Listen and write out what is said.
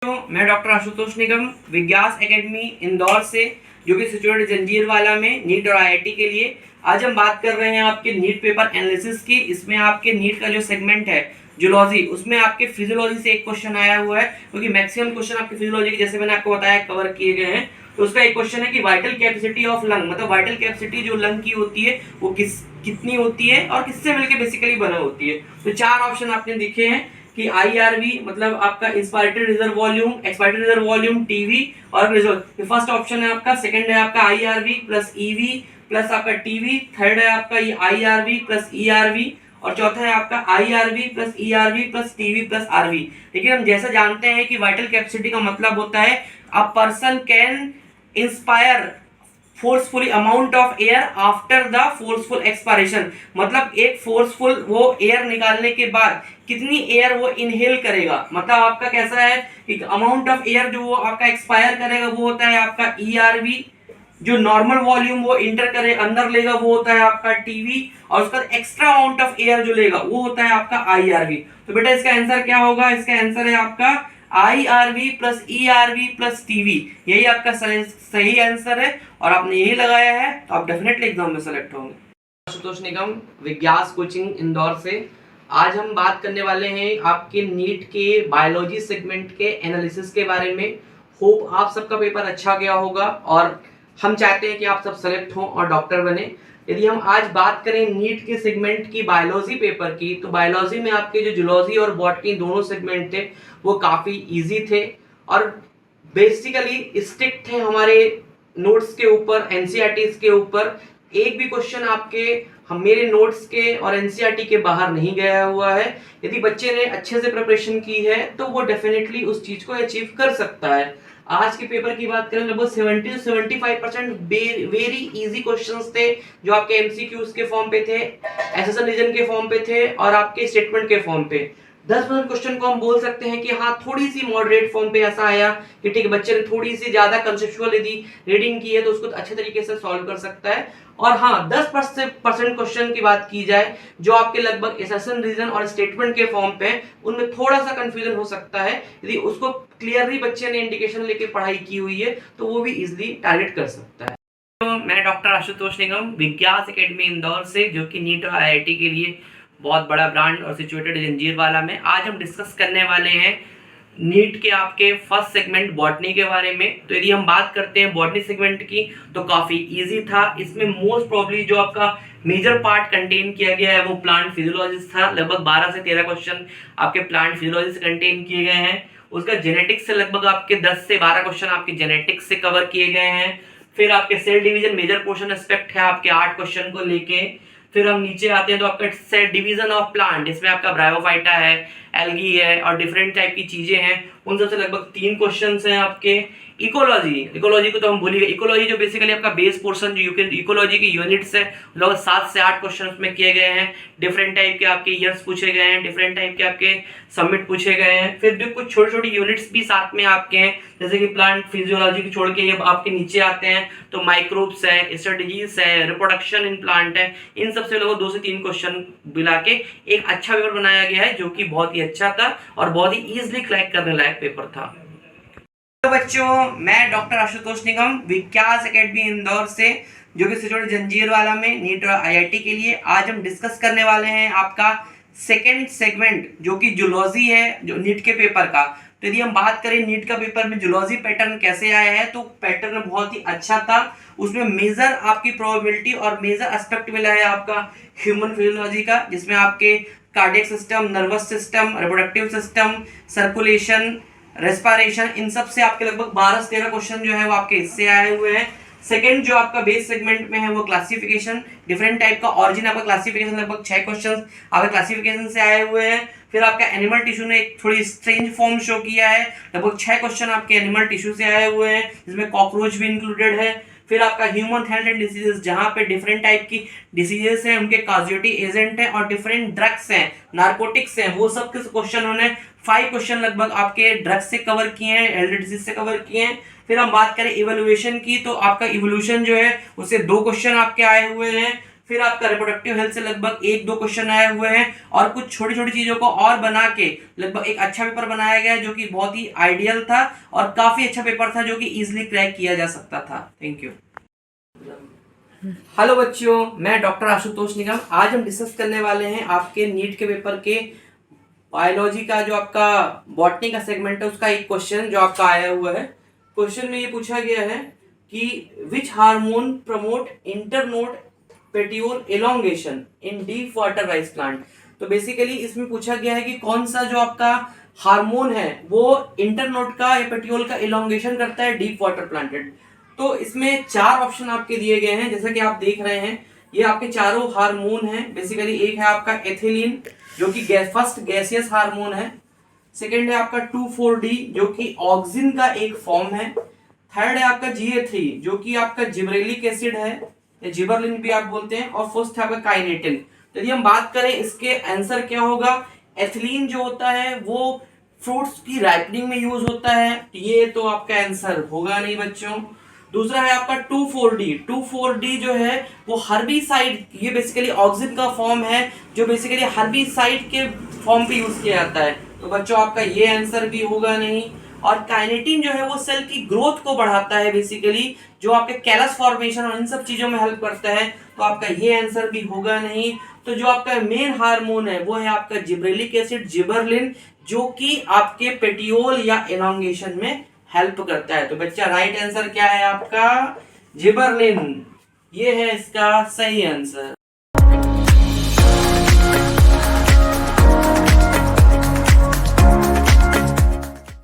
तो मैं डॉक्टर आशुतोष निगम विज्ञास एकेडमी इंदौर से, जो कि सिचुएटेड जंजीरवाला में नीट और आईआईटी के लिए। आज हम बात कर रहे हैं आपके नीट पेपर एनालिसिस की। इसमें आपके नीट का जो सेगमेंट है जूलॉजी, उसमें आपके फिजियोलॉजी से एक क्वेश्चन आया हुआ है, क्योंकि मैक्सिमम क्वेश्चन आपके फिजियोलॉजी के, जैसे मैंने आपको बताया, कवर किए गए हैं। तो उसका एक क्वेश्चन है कि वाइटल कैपेसिटी ऑफ लंग, मतलब वाइटल कैपेसिटी जो लंग की होती है वो कितनी होती है और किससे मिलकर बेसिकली बना होती है। तो चार ऑप्शन आपने दिखे हैं कि IRV मतलब आपका inspiratory reserve volume, expiratory reserve volume, TV और रिजर्व। फर्स्ट ऑप्शन है आपका, सेकंड है आपका IRV प्लस EV प्लस आपका टीवी, थर्ड है आपका IRV प्लस ERV और चौथा है आपका IRV plus ERV plus TV plus RV। लेकिन हम जैसा जानते हैं कि वाइटल कैपेसिटी का मतलब होता है a person can inspire forcefully amount of air after the forceful expiration, मतलब एक फोर्सफुल वो एयर निकालने के बाद कितनी एयर वो इनहेल करेगा। मतलब आपका कैसा है कि अमाउंट ऑफ एयर जो वो आपका एक्सपायर करेगा वो होता है आपका ERV, जो नॉर्मल वॉल्यूम वो इंटर करे अंदर लेगा वो होता है आपका टीवी, और उसका एक्स्ट्रा अमाउंट ऑफ एयर जो लेगा वो होता है आपका IRV। तो बेटा इसका आंसर क्या होगा? इसका आंसर है आपका IRV plus ERV plus TV. यही आपका सही आंसर है और आपने यही लगाया है तो आप डेफिनेटली एग्जाम में सेलेक्ट होंगे। आशुतोष निगम विज्ञास कोचिंग इंदौर से आज हम बात करने वाले हैं आपके नीट के बायोलॉजी सेगमेंट के एनालिसिस के बारे में। होप आप सबका पेपर अच्छा गया होगा और हम चाहते हैं कि आप सब सेलेक्ट हों और डॉक्टर बने। यदि हम आज बात करें नीट के सेगमेंट की बायोलॉजी पेपर की, तो बायोलॉजी में आपके जो जूलॉजी और बॉटनी दोनों सेगमेंट थे वो काफ़ी इजी थे और बेसिकली स्ट्रिक्ट थे हमारे नोट्स के ऊपर, एनसीईआरटीज के ऊपर। एक भी क्वेश्चन आपके हम मेरे नोट्स के और एनसीईआरटी के बाहर नहीं गया हुआ है। यदि बच्चे ने अच्छे से प्रिपरेशन की है तो वो डेफिनेटली उस चीज को अचीव कर सकता है। आज के पेपर की बात करें, लगभग 70 से 75% वेरी इजी क्वेश्चंस थे जो आपके एमसीक्यूज के फॉर्म पे थे, एसएसएल रीजन के फॉर्म पे थे और आपके स्टेटमेंट के फॉर्म पे। 10% क्वेश्चन को हम बोल सकते हैं कि हाँ थोड़ी सी मॉडरेट फॉर्म पे ऐसा आया कि ठीक है, बच्चे ने थोड़ी सी ज्यादा कंसेप्चुअल यदि रीडिंग की है तो उसको अच्छे तरीके से सॉल्व कर सकता है। और हाँ 10% क्वेश्चन की बात की जाए जो आपके लगभग एसएसएल रीजन और स्टेटमेंट के फॉर्म पे, उनमें थोड़ा सा कंफ्यूजन हो सकता है। यदि उसको क्लियरली बच्चे ने इंडिकेशन लेके पढ़ाई की हुई है तो वो भी इजिली टारगेट कर सकता है। तो मैं डॉक्टर आशुतोष निगम विज्ञास एकेडमी इंदौर से, जो कि नीट और आईआईटी के लिए बहुत बड़ा ब्रांड और सिचुएटेड जंजीरवाला में, आज हम डिस्कस करने वाले हैं नीट के आपके फर्स्ट सेगमेंट बॉटनी के बारे में। तो यदि हम बात करते हैं बॉटनी सेगमेंट की तो काफ़ी इजी था। इसमें मोस्ट प्रॉब्ली जो आपका मेजर पार्ट कंटेन किया गया है वो प्लांट फिजियोलॉजी था। लगभग 12 से 13 क्वेश्चन आपके प्लांट फिजियोलॉजी से कंटेन किए गए हैं। उसका जेनेटिक्स से लगभग आपके 10 से 12 क्वेश्चन आपके जेनेटिक्स से कवर किए गए हैं। फिर आपके cell division major portion aspect है आपके 8 क्वेश्चन को लेके। फिर हम नीचे आते हैं तो आपका सेल डिवीजन ऑफ प्लांट, इसमें आपका ब्रायोफाइटा है, एल्गी है और डिफरेंट टाइप की चीजें हैं, उन सबसे लगभग 3 क्वेश्चंस हैं आपके। इकोलॉजी को तो हम भूलिए। इकोलॉजी जो बेसिकली आपका बेस पोर्शन जो इकोलॉजी की यूनिट्स है, लगभग 7 से 8 क्वेश्चन उसमें किए गए हैं। डिफरेंट टाइप के आपके ईयर्स पूछे गए हैं, डिफरेंट टाइप के आपके सबमिट पूछे गए हैं। फिर भी कुछ छोटी छोटी यूनिट्स भी साथ में आपके हैं, जैसे कि प्लांट फिजियोलॉजी को छोड़ के ये आपके नीचे आते हैं तो माइक्रोब्स है, स्ट्रेटजीज है, रिप्रोडक्शन इन प्लांट है। इन सबसे लगभग 2 से 3 क्वेश्चन मिला के एक अच्छा पेपर बनाया गया है, जो कि बहुत ही अच्छा था और बहुत ही ईजिली क्रैक करने लायक पेपर था। तो बच्चों, मैं डॉक्टर आशुतोष निगम विज्ञास एकेडमी इंदौर से, जो कि सिचुएटेड जंजीरवाला में नीट और आईआईटी के लिए, आज हम डिस्कस करने वाले हैं आपका सेकंड सेगमेंट जो कि जूलॉजी है, जो नीट के पेपर का। तो यदि हम बात करें नीट का पेपर में जूलॉजी पैटर्न कैसे आया है, तो पैटर्न बहुत ही अच्छा था। उसमें मेजर आपकी प्रोबेबिलिटी और मेजर एस्पेक्ट मिला है आपका ह्यूमन फिजियोलॉजी का, जिसमें आपके cardiac system, nervous system, reproductive system, circulation, respiration, इन सब से आपके लगभग 12 से 13 क्वेश्चन जो है वो आपके इससे आए हुए हैं। सेकंड जो आपका बेस सेगमेंट में है वो क्लासिफिकेशन, डिफरेंट टाइप का ऑरिजिन आपका क्लासिफिकेशन, लगभग 6 क्वेश्चन आपके क्लासिफिकेशन से आए हुए हैं। फिर आपका एनिमल टिश्यू ने एक थोड़ी स्ट्रेंज फॉर्म शो किया है, लगभग 6 क्वेश्चन आपके एनिमल टिश्यू से आए हुए हैं, जिसमें कॉकरोच भी इंक्लूडेड है। फिर आपका ह्यूमन हेल्थ एंड डिसीजेस, जहां पे डिफरेंट टाइप की डिसीजेस हैं, उनके कॉजेटिव एजेंट हैं और डिफरेंट ड्रग्स हैं, नार्कोटिक्स हैं, वो सब के क्वेश्चन उन्होंने 5 क्वेश्चन लगभग आपके ड्रग्स से कवर किए हैं, हेल्थ डिसीज से कवर किए हैं। फिर हम बात करें इवोल्यूशन की, तो आपका इवोल्यूशन जो है उससे 2 क्वेश्चन आपके आए हुए हैं। फिर आपका रिप्रोडक्टिव हेल्थ से लगभग 1-2 क्वेश्चन आए हुए हैं और कुछ छोटी छोटी चीजों को और बना के लगभग एक अच्छा पेपर बनाया गया है जो कि बहुत ही आइडियल था और काफी अच्छा पेपर था जो कि इजीली क्रैक किया जा सकता था। Thank you. हेलो बच्चों, मैं डॉक्टर आशुतोष निगम। आज हम डिस्कस करने वाले हैं आपके नीट के पेपर के बायोलॉजी का जो आपका बॉटनी का सेगमेंट है उसका एक क्वेश्चन जो आपका आया हुआ है। क्वेश्चन में ये पूछा गया है कि which hormone promote internode petiole elongation in deep water rice plant. तो बेसिकली इसमें पूछा गया है कि कौन सा जो आपका हार्मोन है वो इंटरनोड का या पेटियोल का एलोंगेशन करता है डीप वाटर प्लांटेड। तो इसमें 4 ऑप्शन आपके दिए गए हैं, जैसा कि आप देख रहे हैं ये आपके चारों हार्मोन हैं। बेसिकली एक है आपका एथिलीन जो कि फर्स्ट गैसियस हार्मोन है। सेकेंड है आपका 2,4-D जो कि ऑक्सिन का एक फॉर्म है। थर्ड है आपका GA3 जो कि आपका जिबरेलिक एसिड है या जिबरलिन भी आप बोलते हैं। और फोर्थ है आपका काइनेटिन। तो यदि हम बात करें इसके आंसर क्या होगा, एथिलीन जो होता है वो फ्रूट्स की राइपनिंग में यूज होता है, ये तो आपका आंसर होगा नहीं बच्चों। दूसरा है आपका 2,4-D। 2,4-D जो है वो हर्बिसाइड, ये बेसिकली ऑक्सिन का फॉर्म है जो बेसिकली हर्बिसाइड के फॉर्म पे यूज किया जाता है, तो बच्चों आपका ये आंसर भी होगा नहीं। और काइनेटिन जो है वो सेल की ग्रोथ को बढ़ाता है, बेसिकली जो आपके कैलस फॉर्मेशन और इन सब चीजों में हेल्प करता है, तो आपका ये आंसर भी होगा नहीं। तो जो आपका मेन हार्मोन है वो है आपका जिब्रेलिक एसिड जिबरलिन जो कि आपके पेटियोल या एलोंगेशन में हेल्प करता है। तो बच्चा राइट आंसर क्या है आपका जिबरलिन, ये है इसका सही आंसर।